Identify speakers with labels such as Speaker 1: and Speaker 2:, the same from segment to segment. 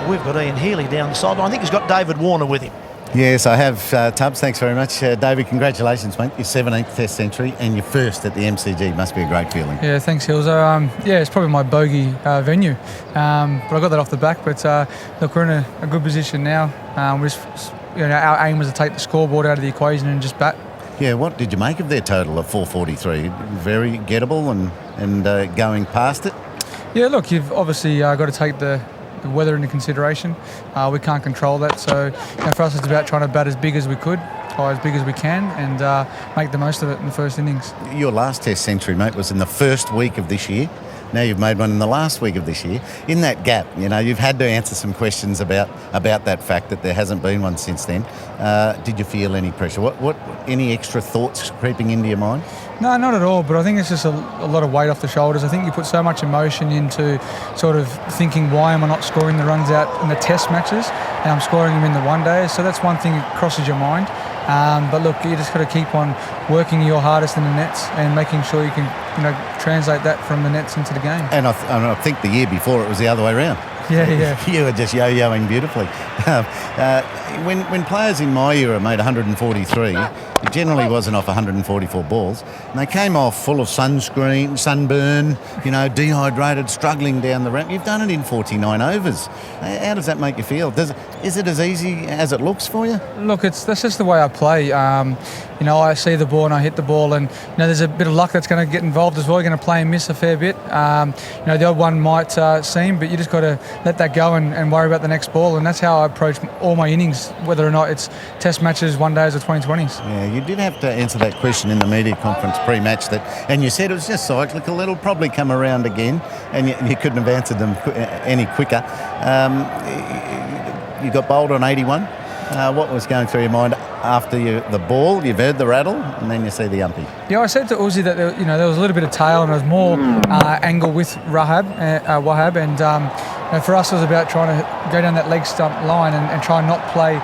Speaker 1: We've got Ian Healy down the sideline. I think he's got David Warner with him.
Speaker 2: Yes, I have, Tubbs. Thanks very much. David, congratulations, mate. Your 17th Test century and your first at the MCG. Must be a great feeling.
Speaker 3: Yeah, thanks, Hills. It's probably my bogey venue, but I got that off the back. But look, we're in a good position now. Our aim was to take the scoreboard out of the equation and just bat.
Speaker 2: Yeah, what did you make of their total of 443? Very gettable and going past it?
Speaker 3: Yeah, look, you've obviously got to take the weather into consideration. We can't control that, so for us it's about trying to bat as big as we could, or as big as we can, and make the most of it in the first innings.
Speaker 2: Your last Test century, mate, was in the first week of this year. Now you've made one in the last week of this year. In that gap, you've had to answer some questions about that fact that there hasn't been one since then. Did you feel any pressure? Any extra thoughts creeping into your mind?
Speaker 3: No, not at all, but I think it's just a lot of weight off the shoulders. I think you put so much emotion into sort of thinking, why am I not scoring the runs out in the Test matches and I'm scoring them in the one day? So that's one thing that crosses your mind. But look, you just got to keep on working your hardest in the nets and making sure you can translate that from the nets into the game.
Speaker 2: And I think the year before it was the other way around.
Speaker 3: Yeah.
Speaker 2: You were just yo-yoing beautifully. When players in my era made 143, it generally wasn't off 144 balls. And they came off full of sunscreen, sunburn, dehydrated, struggling down the ramp. You've done it in 49 overs. How does that make you feel? Is it as easy as it looks for you?
Speaker 3: Look, that's just the way I play. I see the ball and I hit the ball, and there's a bit of luck that's going to get involved as well. You're going to play and miss a fair bit. The odd one might seem, but you just got to let that go and worry about the next ball. And that's how I approach all my innings, whether or not it's Test matches, one days or 2020s.
Speaker 2: Yeah, you did have to answer that question in the media conference pre-match, and you said it was just cyclical. It'll probably come around again, and you couldn't have answered them any quicker. You got bowled on 81. What was going through your mind after the ball? You've heard the rattle, and then you see the umpy.
Speaker 3: Yeah, I said to Uzi that there was a little bit of tail and there was more angle with Wahab, and for us it was about trying to go down that leg stump line and try and not play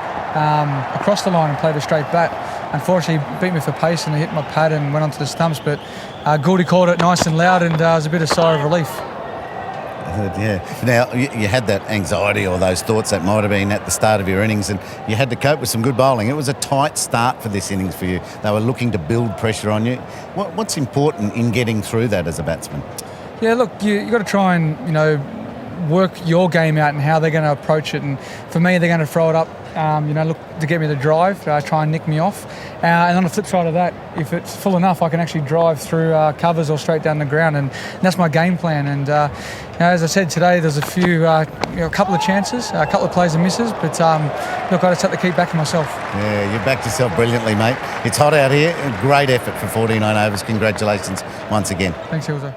Speaker 3: across the line and play the straight bat. Unfortunately, he beat me for pace and I hit my pad and went onto the stumps. But Gouldy called it nice and loud, and it was a bit of sigh of relief.
Speaker 2: Yeah. Now, you had that anxiety or those thoughts that might have been at the start of your innings, and you had to cope with some good bowling. It was a tight start for this innings for you. They were looking to build pressure on you. What's important in getting through that as a batsman?
Speaker 3: Yeah, look, you got to try and, work your game out and how they're going to approach it. And for me, they're going to throw it up, look to get me the drive, try and nick me off. And on the flip side of that, if it's full enough, I can actually drive through covers or straight down the ground. And that's my game plan. And as I said today, there's a couple of chances, a couple of plays and misses. But look, I just have to keep backing myself.
Speaker 2: Yeah, you backed yourself brilliantly, mate. It's hot out here. Great effort for 49 overs. Congratulations once again.
Speaker 3: Thanks, Hilza.